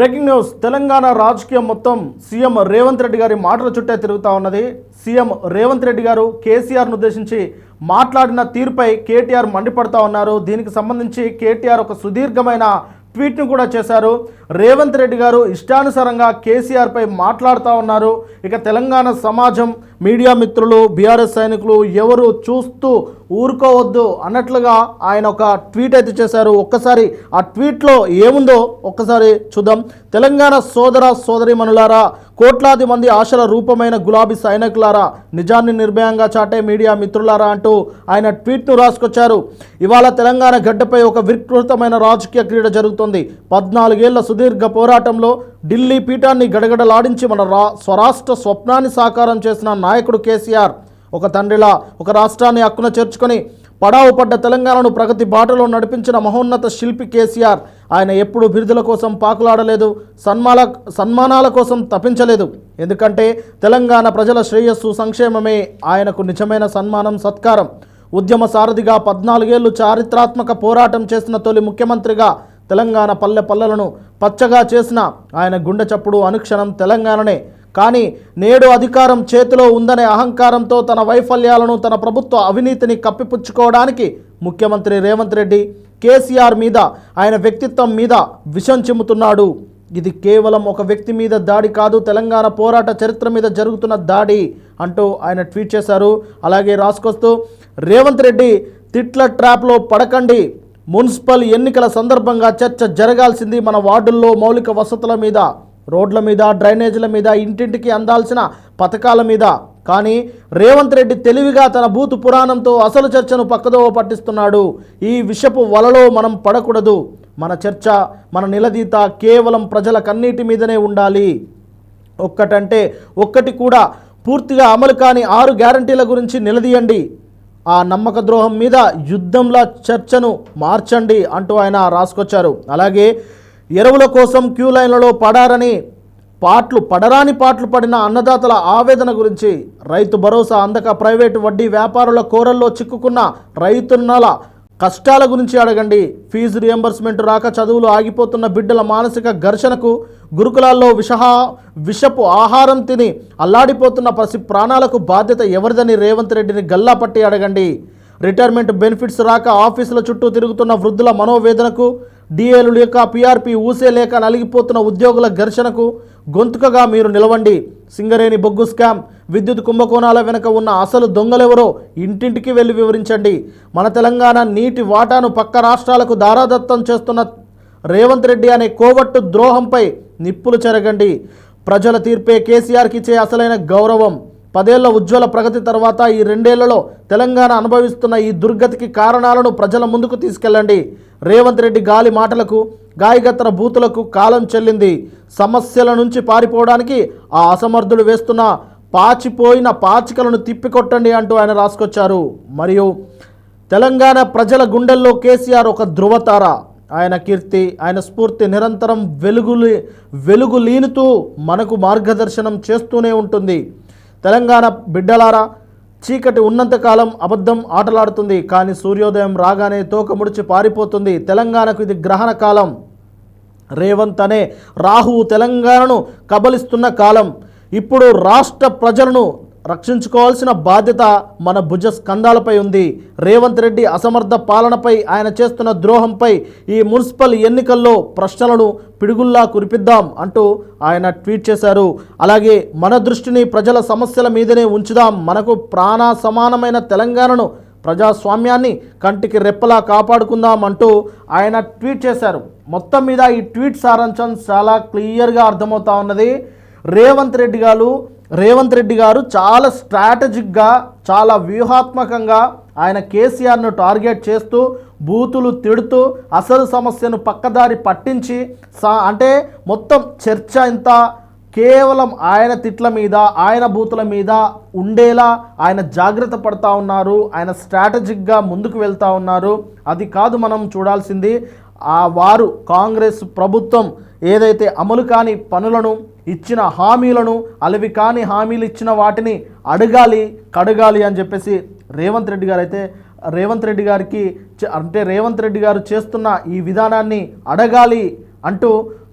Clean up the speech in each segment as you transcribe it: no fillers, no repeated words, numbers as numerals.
Breaking news. Telangana రాజకీయం మొత్తం CM Revanth Reddy గారి మాటల చుట్టే తిరుగుతూ ఉన్నది. సీఎం రేవంత్ రెడ్డి గారు కేసీఆర్ను ఉద్దేశించి మాట్లాడిన తీరుపై కేటీఆర్ మండిపడతా ఉన్నారు. దీనికి సంబంధించి కేటీఆర్ ఒక సుదీర్ఘమైన ట్వీట్ను కూడా చేశారు. రేవంత్ రెడ్డి గారు ఇష్టానుసారంగా కేసీఆర్పై మాట్లాడుతూ ఉన్నారు. ఇక తెలంగాణ సమాజం, మీడియా మిత్రులు, బీఆర్ఎస్ సైనికులు ఎవరు చూస్తూ ఊరుకోవద్దు అన్నట్లుగా ఆయన ఒక ట్వీట్ అయితే చేశారు. ఒక్కసారి ఆ ట్వీట్లో ఏముందో ఒక్కసారి చూద్దాం. తెలంగాణ సోదర సోదరీమణులారా, కోట్లాది మంది ఆశల రూపమైన గులాబీ సైనికులారా, నిజాన్ని నిర్భయంగా చాటే మీడియా మిత్రులారా అంటూ ఆయన ట్వీట్ను రాసుకొచ్చారు. ఇవాళ తెలంగాణ గడ్డపై ఒక వికృతమైన రాజకీయ క్రీడ జరుగుతుంది. 14 ఏళ్ల సుదీర్ఘ పోరాటంలో ఢిల్లీ పీఠాన్ని గడగడలాడించి మన స్వరాష్ట్ర స్వప్నాన్ని సాకారం చేసిన నాయకుడు కేసీఆర్ ఒక తండ్రిలా ఒక రాష్ట్రాన్ని హక్కున చేర్చుకొని పడావు పడ్డ తెలంగాణను ప్రగతి బాటలో నడిపించిన మహోన్నత శిల్పి కేసీఆర్. ఆయన ఎప్పుడు బిరుదుల కోసం పాకులాడలేదు, సన్మానాల కోసం తప్పించలేదు. ఎందుకంటే తెలంగాణ ప్రజల శ్రేయస్సు, సంక్షేమమే ఆయనకు నిజమైన సన్మానం, సత్కారం. ఉద్యమ సారథిగా 14 ఏళ్లు చారిత్రాత్మక పోరాటం చేసిన తొలి ముఖ్యమంత్రిగా తెలంగాణ పల్లె పల్లెలను పచ్చగా చేసిన ఆయన గుండె చప్పుడు అనుక్షణం తెలంగాణనే. కానీ నేడు అధికారం చేతిలో ఉందనే అహంకారంతో తన వైఫల్యాలను, తన ప్రభుత్వ అవినీతిని కప్పిపుచ్చుకోవడానికి ముఖ్యమంత్రి రేవంత్ రెడ్డి కేసీఆర్ మీద, ఆయన వ్యక్తిత్వం మీద విషం చిమ్ముతున్నాడు. ఇది కేవలం ఒక వ్యక్తి మీద దాడి కాదు, తెలంగాణ పోరాట చరిత్ర మీద జరుగుతున్న దాడి అంటూ ఆయన ట్వీట్ చేశారు. అలాగే రాసుకొస్తూ, రేవంత్ రెడ్డి తిట్ల ట్రాప్లో పడకండి. మున్సిపల్ ఎన్నికల సందర్భంగా చర్చ జరగాల్సింది మన వార్డుల్లో మౌలిక వసతుల మీద, రోడ్ల మీద, డ్రైనేజీల మీద, ఇంటింటికి అందాల్సిన పథకాల మీద. కానీ రేవంత్ రెడ్డి తెలివిగా తన బూతు పురాణంతో అసలు చర్చను పక్కదోవ పట్టిస్తున్నాడు. ఈ విషపు వలలో మనం పడకూడదు. మన చర్చ, మన నిలదీత కేవలం ప్రజల కన్నీటి మీదనే ఉండాలి. ఒక్కటంటే ఒక్కటి కూడా పూర్తిగా అమలు కాని 6 గ్యారంటీల గురించి నిలదీయండి. ఆ నమ్మక ద్రోహం మీద యుద్ధంలా చర్చను మార్చండి అంటూ ఆయన రాసుకొచ్చారు. అలాగే ఎరువుల కోసం క్యూ లైన్లలో పడరాని పాటలు పడిన అన్నదాతల ఆవేదన గురించి, రైతు భరోసా అందక ప్రైవేటు వడ్డీ వ్యాపారుల కోరల్లో చిక్కుకున్న రైతున్నల కష్టాల గురించి అడగండి. ఫీజు రియంబర్స్మెంట్ రాక చదువులు ఆగిపోతున్న బిడ్డల మానసిక ఘర్షణకు, గురుకులాల్లో విషపు ఆహారం తిని అల్లాడిపోతున్న పసి ప్రాణాలకు బాధ్యత ఎవరిదని రేవంత్ రెడ్డిని గల్లా పట్టి అడగండి. రిటైర్మెంట్ బెనిఫిట్స్ రాక ఆఫీసుల చుట్టూ తిరుగుతున్న వృద్ధుల మనోవేదనకు, డిఏలు లేక పీఆర్పీ ఊసే లేక నలిగిపోతున్న ఉద్యోగుల ఘర్షణకు గొంతుకగా మీరు నిలవండి. సింగరేణి బొగ్గు స్కామ్, విద్యుత్ కుంభకోణాల వెనుక ఉన్న అసలు దొంగలెవరో ఇంటింటికి వెళ్ళి వివరించండి. మన తెలంగాణ నీటి వాటాను పక్క రాష్ట్రాలకు దారాదత్తం చేస్తున్న రేవంత్ రెడ్డి అనే కోవట్టు ద్రోహంపై నిప్పులు చెరగండి. ప్రజల తీర్పే కేసీఆర్కి ఇచ్చే అసలైన గౌరవం. 10 ఏళ్ల ఉజ్వల ప్రగతి తర్వాత ఈ 2 ఏళ్లలో తెలంగాణ అనుభవిస్తున్న ఈ దుర్గతికి కారణాలను ప్రజల ముందుకు తీసుకెళ్ళండి. రేవంత్ రెడ్డి గాలి మాటలకు, గాయగత్తర బూతులకు కాలం చెల్లింది. సమస్యల నుంచి పారిపోవడానికి ఆ అసమర్థుడు వేస్తున్న పాచిపోయిన పాచికలను తిప్పికొట్టండి అంటూ ఆయన రాసుకొచ్చారు. మరియు తెలంగాణ ప్రజల గుండెల్లో కేసీఆర్ ఒక ధృవతార. ఆయన కీర్తి, ఆయన స్ఫూర్తి నిరంతరం వెలుగులీనుతూ మనకు మార్గదర్శనం చేస్తూనే ఉంటుంది. తెలంగాణ బిడ్డలారా, చీకటి ఉన్నంతకాలం అబద్ధం ఆటలాడుతుంది. కానీ సూర్యోదయం రాగానే తోక ముడిచి పారిపోతుంది. తెలంగాణకు ఇది గ్రహణ కాలం. రేవంత్ అనే రాహువు తెలంగాణను కబలిస్తున్న కాలం. ఇప్పుడు రాష్ట్ర ప్రజలను రక్షించుకోవాల్సిన బాధ్యత మన భుజ స్కంధాలపై ఉంది. రేవంత్ రెడ్డి అసమర్థ పాలనపై, ఆయన చేస్తున్న ద్రోహంపై ఈ మున్సిపల్ ఎన్నికల్లో ప్రశ్నలను పిడుగుల్లా కురిపిద్దాం అంటూ ఆయన ట్వీట్ చేశారు. అలాగే మన దృష్టిని ప్రజల సమస్యల మీదనే ఉంచుదాం. మనకు ప్రాణ సమానమైన తెలంగాణను, ప్రజాస్వామ్యాన్ని కంటికి రెప్పలా కాపాడుకుందాం అంటూ ఆయన ట్వీట్ చేశారు. మొత్తం మీద ఈ ట్వీట్ సారాంశం చాలా క్లియర్గా అర్థమవుతా ఉన్నది. రేవంత్ రెడ్డి గారు చాలా స్ట్రాటజిక్గా, చాలా వ్యూహాత్మకంగా ఆయన కేసీఆర్ను టార్గెట్ చేస్తూ, బూతులు తిడుతూ, అసలు సమస్యను పక్కదారి పట్టించి, అంటే మొత్తం చర్చ ఇంత కేవలం ఆయన తిట్ల మీద, ఆయన బూతుల మీద ఉండేలా ఆయన జాగ్రత్త పడతా ఉన్నారు. ఆయన స్ట్రాటజిక్గా ముందుకు వెళ్తూ ఉన్నారు. అది కాదు మనం చూడాల్సింది. వారు కాంగ్రెస్ ప్రభుత్వం ఏదైతే అమలు కాని పనులను, ఇచ్చిన హామీలను, అలవి కాని హామీలు ఇచ్చిన వాటిని కడగాలి అని చెప్పేసి రేవంత్ రెడ్డి గారికి రేవంత్ రెడ్డి గారు చేస్తున్న ఈ విధానాన్ని అడగాలి అంటూ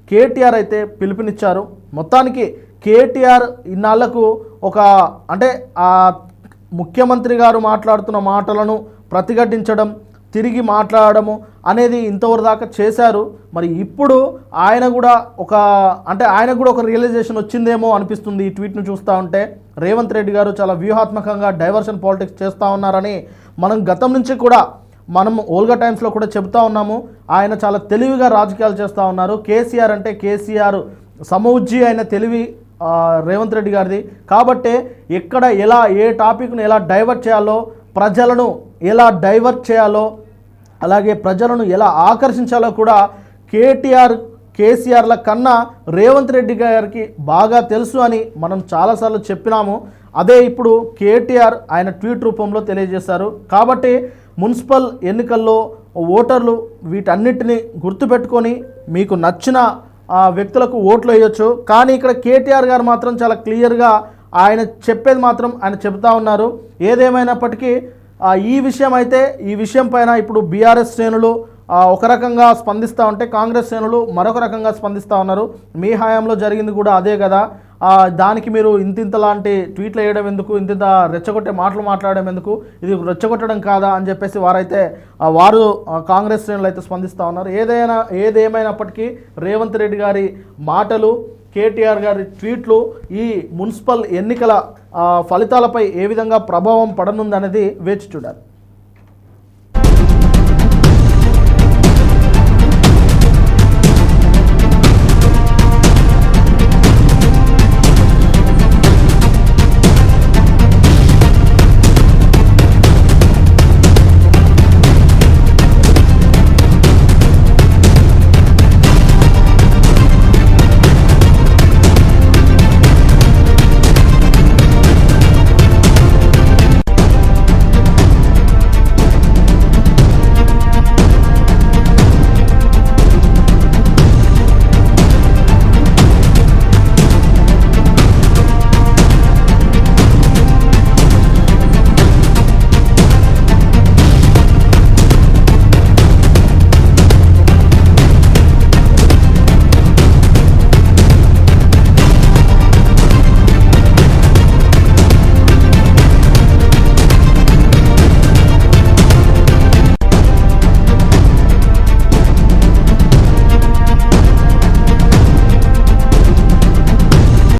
కేటీఆర్ అయితే పిలుపునిచ్చారు. మొత్తానికి కేటీఆర్ ఇన్నాళ్లకు ఒక అంటే ఆ ముఖ్యమంత్రి గారు మాట్లాడుతున్న మాటలను ప్రతిఘటించడం, తిరిగి మాట్లాడము అనేది ఇంతవరకు దాకా చేశారు. మరి ఇప్పుడు ఆయనకు కూడా ఒక రియలైజేషన్ వచ్చిందేమో అనిపిస్తుంది ఈ ట్వీట్ను చూస్తూ ఉంటే. రేవంత్ రెడ్డి గారు చాలా వ్యూహాత్మకంగా డైవర్షన్ పాలిటిక్స్ చేస్తూ ఉన్నారని మనం గతం నుంచి కూడా ఓల్గా టైమ్స్లో కూడా చెబుతూ ఉన్నాము. ఆయన చాలా తెలివిగా రాజకీయాలు చేస్తూ ఉన్నారు. కేసీఆర్ అంటే కేసీఆర్ సమౌజ్జి అయిన తెలివి రేవంత్ రెడ్డి గారిది. కాబట్టే ఎక్కడ ఎలా ఏ టాపిక్ను ఎలా డైవర్ట్ చేయాలో, ప్రజలను ఎలా డైవర్ట్ చేయాలో, అలాగే ప్రజలను ఎలా ఆకర్షించాలో కూడా కేసీఆర్ల కన్నా రేవంత్ రెడ్డి గారికి బాగా తెలుసు అని మనం చాలాసార్లు చెప్పినాము. అదే ఇప్పుడు కేటీఆర్ ఆయన ట్వీట్ రూపంలో తెలియజేశారు. కాబట్టి మున్సిపల్ ఎన్నికల్లో ఓటర్లు వీటన్నిటిని గుర్తుపెట్టుకొని మీకు నచ్చిన వ్యక్తులకు ఓట్లు వేయొచ్చు. కానీ ఇక్కడ కేటీఆర్ గారు మాత్రం చాలా క్లియర్గా ఆయన చెప్పేది మాత్రం ఆయన చెబుతూ ఉన్నారు. ఏదేమైనప్పటికీ ఈ విషయం పైన ఇప్పుడు బీఆర్ఎస్ శ్రేణులు ఒక రకంగా స్పందిస్తూ ఉంటే కాంగ్రెస్ శ్రేణులు మరొక రకంగా స్పందిస్తూ ఉన్నారు. మీ హయాంలో జరిగింది కూడా అదే కదా, దానికి మీరు ఇంతలాంటి ట్వీట్లు వేయడం ఎందుకు, ఇంత రెచ్చగొట్టే మాటలు మాట్లాడడం ఎందుకు, ఇది రెచ్చగొట్టడం కాదా అని చెప్పేసి వారు కాంగ్రెస్ శ్రేణులు అయితే స్పందిస్తూ ఉన్నారు. ఏదేమైనప్పటికీ రేవంత్ రెడ్డి గారి మాటలు, కేటీఆర్ గారి ట్వీట్లు ఈ మున్సిపల్ ఎన్నికల ఫలితాలపై ఏ విధంగా ప్రభావం పడనుందనేది వేచి చూడాలి.